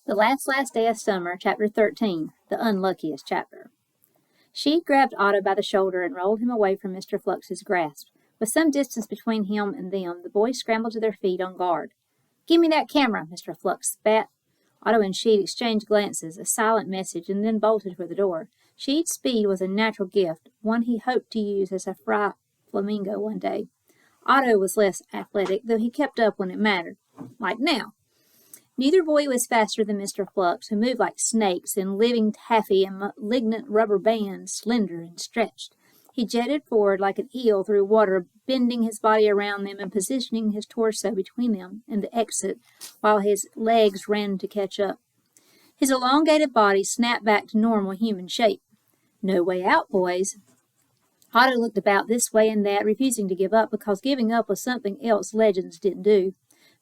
The last day of summer, chapter 13, the unluckiest chapter. She grabbed Otto by the shoulder and rolled him away from Mr. Flux's grasp. With some distance between him and them, the boys scrambled to their feet on guard. "Give me that camera," Mr. Flux spat. Otto and Sheed exchanged glances, a silent message, and then bolted for the door. Sheed's speed was a natural gift, one he hoped to use as a fry flamingo one day. Otto was less athletic, though he kept up when it mattered, like now. Neither boy was faster than Mr. Flux, who moved like snakes in living taffy and malignant rubber bands, slender and stretched. He jetted forward like an eel through water, bending his body around them and positioning his torso between them and the exit, while his legs ran to catch up. His elongated body snapped back to normal human shape. No way out, boys. Otto looked about this way and that, refusing to give up, because giving up was something else legends didn't do.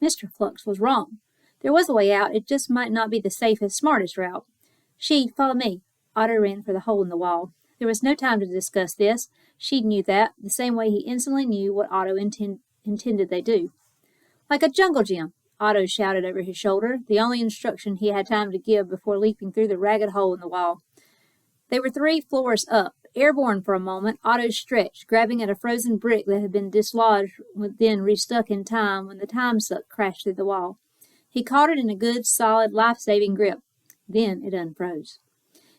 Mr. Flux was wrong. There was a way out, it just might not be the safest, smartest route. "Sheed, follow me." Otto ran for the hole in the wall. There was no time to discuss this. Sheed knew that, the same way he instantly knew what Otto intended they do. "Like a jungle gym," Otto shouted over his shoulder, the only instruction he had time to give before leaping through the ragged hole in the wall. They were 3 floors up. Airborne for a moment, Otto stretched, grabbing at a frozen brick that had been dislodged, then restuck in time when the time suck crashed through the wall. He caught it in a good, solid, life-saving grip. Then it unfroze.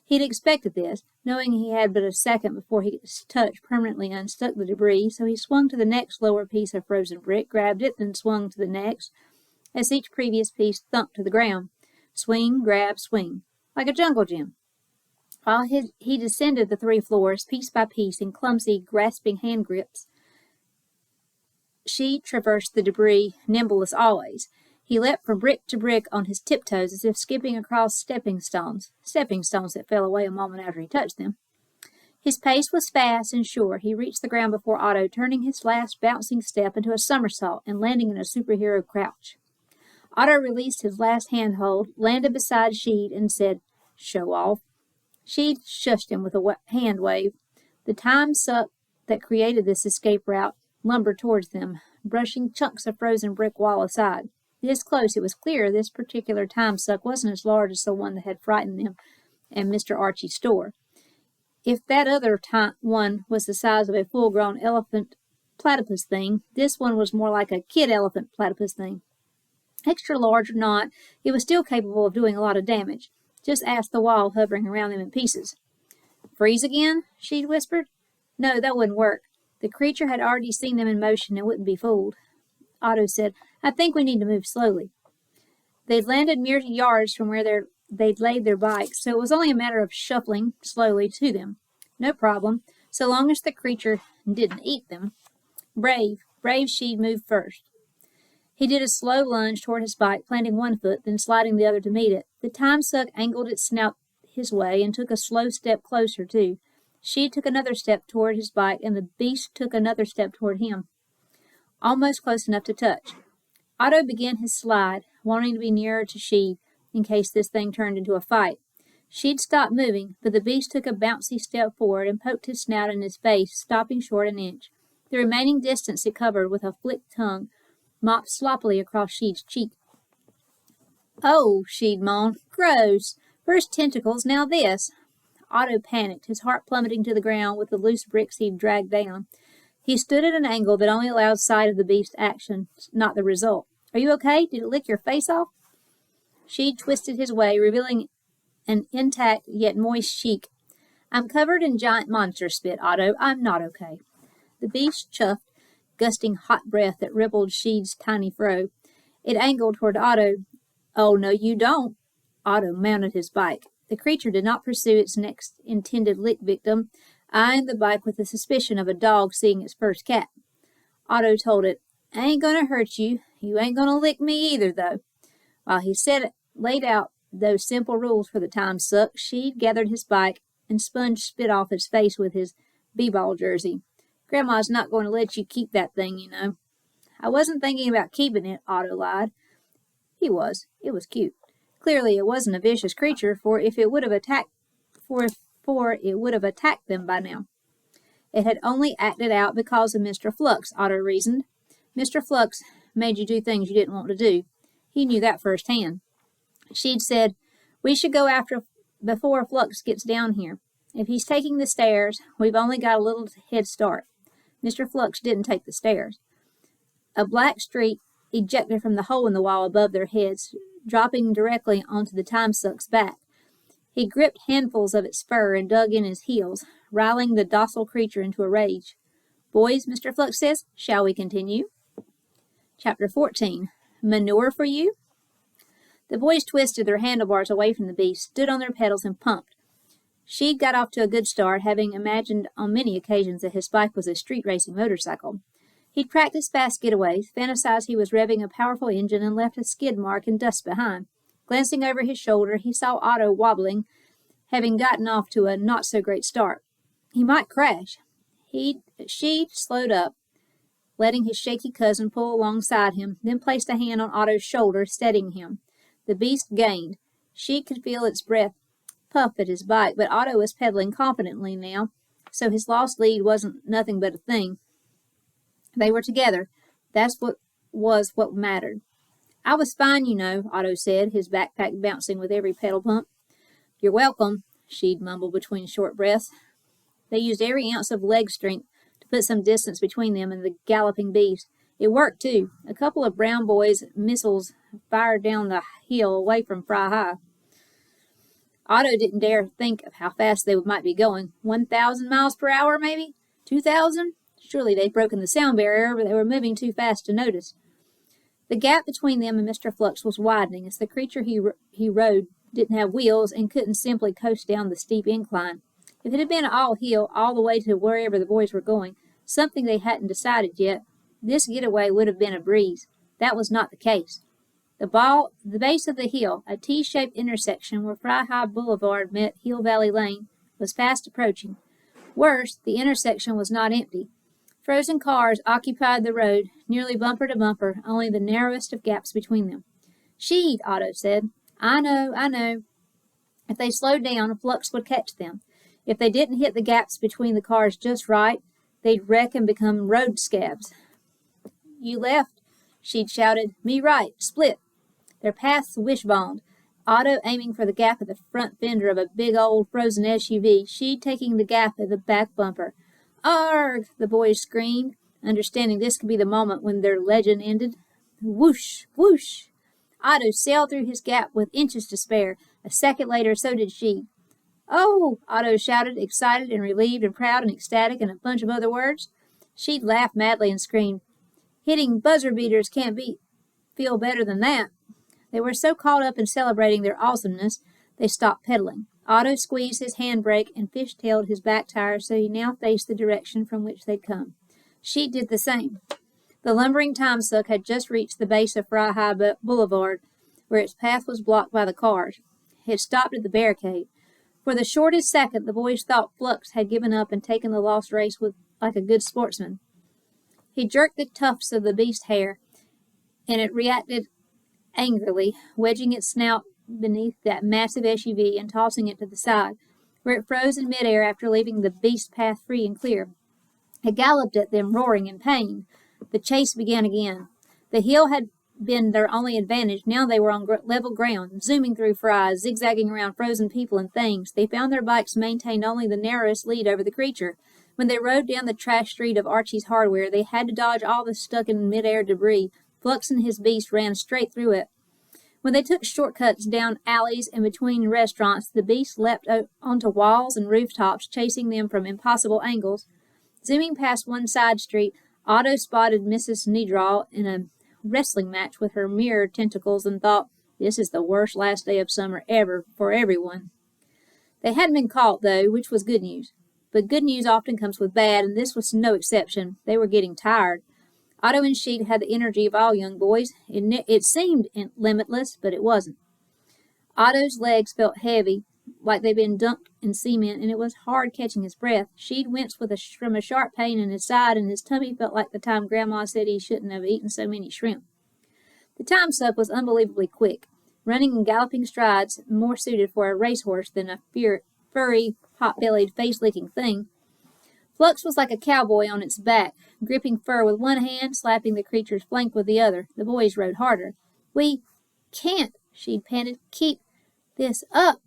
He'd expected this, knowing he had but a second before his touch permanently unstuck the debris, so he swung to the next lower piece of frozen brick, grabbed it, then swung to the next, as each previous piece thumped to the ground. Swing, grab, swing, like a jungle gym. While he descended the 3 floors, piece by piece, in clumsy, grasping hand grips, she traversed the debris, nimble as always. He leapt from brick to brick on his tiptoes as if skipping across stepping stones that fell away a moment after he touched them. His pace was fast and sure. He reached the ground before Otto, turning his last bouncing step into a somersault and landing in a superhero crouch. Otto released his last handhold, landed beside Sheed, and said, "Show off." Sheed shushed him with a hand wave. The time suck that created this escape route lumbered towards them, brushing chunks of frozen brick wall aside. This close, it was clear this particular time suck wasn't as large as the one that had frightened them and Mr. Archie's store. If that other one was the size of a full-grown elephant platypus thing, this one was more like a kid elephant platypus thing. Extra large or not, it was still capable of doing a lot of damage. Just ask the wall hovering around them in pieces. "Freeze again?" Sheed whispered. No, that wouldn't work. The creature had already seen them in motion and wouldn't be fooled. Otto said, "I think we need to move slowly." They'd landed mere yards from where they'd laid their bikes, so it was only a matter of shuffling slowly to them. No problem, so long as the creature didn't eat them. Brave Sheed moved first. He did a slow lunge toward his bike, planting one foot, then sliding the other to meet it. The time suck angled its snout his way and took a slow step closer, too. Sheed took another step toward his bike, and the beast took another step toward him, almost close enough to touch. Otto began his slide, wanting to be nearer to Sheed in case this thing turned into a fight. Sheed stopped moving, but the beast took a bouncy step forward and poked his snout in his face, stopping short an inch. The remaining distance it covered with a flicked tongue mopped sloppily across Sheed's cheek. "Oh," Sheed moaned. "Gross. First tentacles, now this." Otto panicked, his heart plummeting to the ground with the loose bricks he'd dragged down. He stood at an angle that only allowed sight of the beast's action, not the result. "Are you okay? Did it lick your face off?" Sheed twisted his way, revealing an intact yet moist cheek. "I'm covered in giant monster spit, Otto. I'm not okay." The beast chuffed, gusting hot breath that rippled Sheed's tiny fro. It angled toward Otto. "Oh, no, you don't." Otto mounted his bike. The creature did not pursue its next intended lick victim, eyeing the bike with the suspicion of a dog seeing its first cat. Otto told it, "I ain't gonna hurt you. You ain't gonna lick me either, though." While he laid out those simple rules for the time suck, Sheed gathered his bike and sponged spit off his face with his b-ball jersey. "Grandma's not going to let you keep that thing, you know." "I wasn't thinking about keeping it," Otto lied. He was. It was cute. Clearly it wasn't a vicious creature, for it would have attacked them by now. It had only acted out because of Mr. Flux, Otto reasoned. Mr. Flux made you do things you didn't want to do. He knew that firsthand. She'd said, "We should go after before Flux gets down here. If he's taking the stairs, we've only got a little head start." Mr. Flux didn't take the stairs. A black streak ejected from the hole in the wall above their heads, dropping directly onto the time suck's back. He gripped handfuls of its fur and dug in his heels, riling the docile creature into a rage. "Boys," Mr. Flux says, "shall we continue?" Chapter 14. Manure for you? The boys twisted their handlebars away from the beast, stood on their pedals, and pumped. She'd got off to a good start, having imagined on many occasions that his bike was a street racing motorcycle. He'd practiced fast getaways, fantasized he was revving a powerful engine, and left a skid mark and dust behind. Glancing over his shoulder, he saw Otto wobbling, having gotten off to a not-so-great start. He might crash. She'd slowed up, letting his shaky cousin pull alongside him, then placed a hand on Otto's shoulder, steadying him. The beast gained. She could feel its breath puff at his bike, but Otto was pedaling confidently now, so his lost lead wasn't nothing but a thing. They were together. That's what mattered. "I was fine, you know," Otto said, his backpack bouncing with every pedal pump. "You're welcome," she'd mumble between short breaths. They used every ounce of leg strength to put some distance between them and the galloping beast. It worked, too. A couple of Brown boys' missiles fired down the hill away from Fry High. Otto didn't dare think of how fast they might be going. 1,000 miles per hour, maybe? 2,000? Surely they'd broken the sound barrier, but they were moving too fast to notice. The gap between them and Mr. Flux was widening, as the creature he rode didn't have wheels and couldn't simply coast down the steep incline. If it had been all hill, all the way to wherever the boys were going, something they hadn't decided yet, this getaway would have been a breeze. That was not the case. The base of the hill, a T-shaped intersection where Fry High Boulevard met Hill Valley Lane, was fast approaching. Worse, the intersection was not empty. Frozen cars occupied the road, nearly bumper to bumper, only the narrowest of gaps between them. "She'd," Otto said. I know. If they slowed down, Flux would catch them. If they didn't hit the gaps between the cars just right, they'd wreck and become road scabs." "You left," she'd shouted. "Me right. Split." Their paths wishboned, Otto aiming for the gap at the front fender of a big old frozen SUV, she taking the gap at the back bumper. "Arg!" the boys screamed, understanding this could be the moment when their legend ended. Whoosh! Whoosh! Otto sailed through his gap with inches to spare. A second later, so did she. "Oh!" Otto shouted, excited and relieved and proud and ecstatic and a bunch of other words. She'd laughed madly and screamed, "Hitting buzzer beaters can't feel better than that." They were so caught up in celebrating their awesomeness, they stopped pedaling. Otto squeezed his handbrake and fishtailed his back tire so he now faced the direction from which they'd come. She did the same. The lumbering time suck had just reached the base of Fry High Boulevard, where its path was blocked by the cars. It stopped at the barricade. For the shortest second, the boys thought Flux had given up and taken the lost race like a good sportsman. He jerked the tufts of the beast's hair, and it reacted angrily, wedging its snout beneath that massive SUV and tossing it to the side, where it froze in midair after leaving the beast's path free and clear. It galloped at them, roaring in pain. The chase began again. The hill had been their only advantage. Now they were on level ground, zooming through Fry, zigzagging around frozen people and things. They found their bikes maintained only the narrowest lead over the creature. When they rode down the trash street of Archie's Hardware, they had to dodge all the stuck in midair debris. Flux and his beast ran straight through it. When they took shortcuts down alleys and between restaurants, the beast leapt onto walls and rooftops, chasing them from impossible angles. Zooming past one side street, Otto spotted Mrs. Nedraw in a wrestling match with her mirror tentacles and thought, "This is the worst last day of summer ever for everyone." They hadn't been caught, though, which was good news. But good news often comes with bad, and this was no exception. They were getting tired. Otto and Sheet had the energy of all young boys. It seemed limitless, but it wasn't. Otto's legs felt heavy, like they'd been dunked in cement, and it was hard catching his breath. She'd winced from a sharp pain in his side, and his tummy felt like the time Grandma said he shouldn't have eaten so many shrimp. The time suck was unbelievably quick, running in galloping strides more suited for a racehorse than a furry, pot-bellied, face-licking thing. Flux was like a cowboy on its back, gripping fur with one hand, slapping the creature's flank with the other. The boys rode harder. "We can't," She'd panted. Keep this up.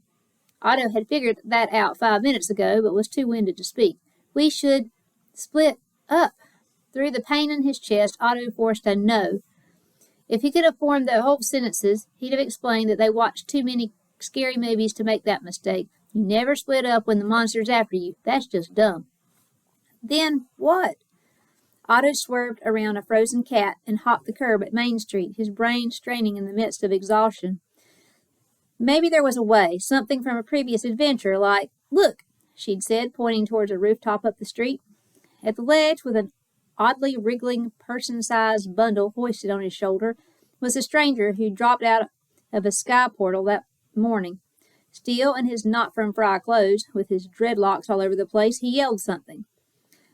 Otto had figured that out 5 minutes ago, but was too winded to speak. We should split up. Through the pain in his chest, Otto forced a no. If he could have formed the whole sentences, he'd have explained that they watched too many scary movies to make that mistake. You never split up when the monster's after you. That's just dumb. Then what? Otto swerved around a frozen cat and hopped the curb at Main Street, his brain straining in the midst of exhaustion. Maybe there was a way, something from a previous adventure, like, look, she'd said, pointing towards a rooftop up the street. At the ledge, with an oddly wriggling, person-sized bundle hoisted on his shoulder, was a stranger who dropped out of a sky portal that morning. Still in his not-from-Fry clothes, with his dreadlocks all over the place, he yelled something.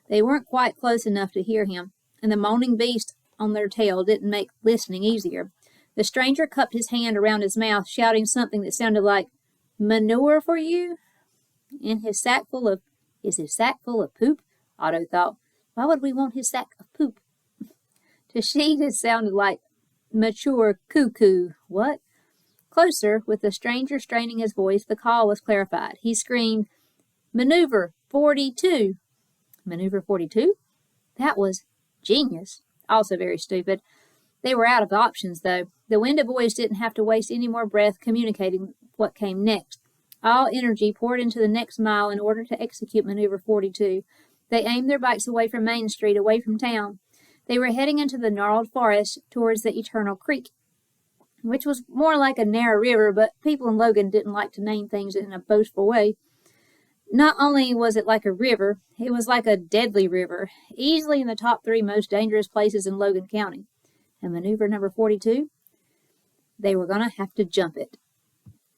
They weren't quite close enough to hear him, and the moaning beast on their tail didn't make listening easier. The stranger cupped his hand around his mouth, shouting something that sounded like, manure for you? Is his sack full of poop? Otto thought. Why would we want his sack of poop? To Sheet, it sounded like mature cuckoo. What? Closer, with the stranger straining his voice, the call was clarified. He screamed, Maneuver 42. Maneuver 42? That was genius. Also very stupid. They were out of options, though. The Winda boys didn't have to waste any more breath communicating what came next. All energy poured into the next mile in order to execute Maneuver 42. They aimed their bikes away from Main Street, away from town. They were heading into the gnarled forest towards the Eternal Creek, which was more like a narrow river, but people in Logan didn't like to name things in a boastful way. Not only was it like a river, it was like a deadly river, easily in the top 3 most dangerous places in Logan County. And maneuver number 42? They were going to have to jump it.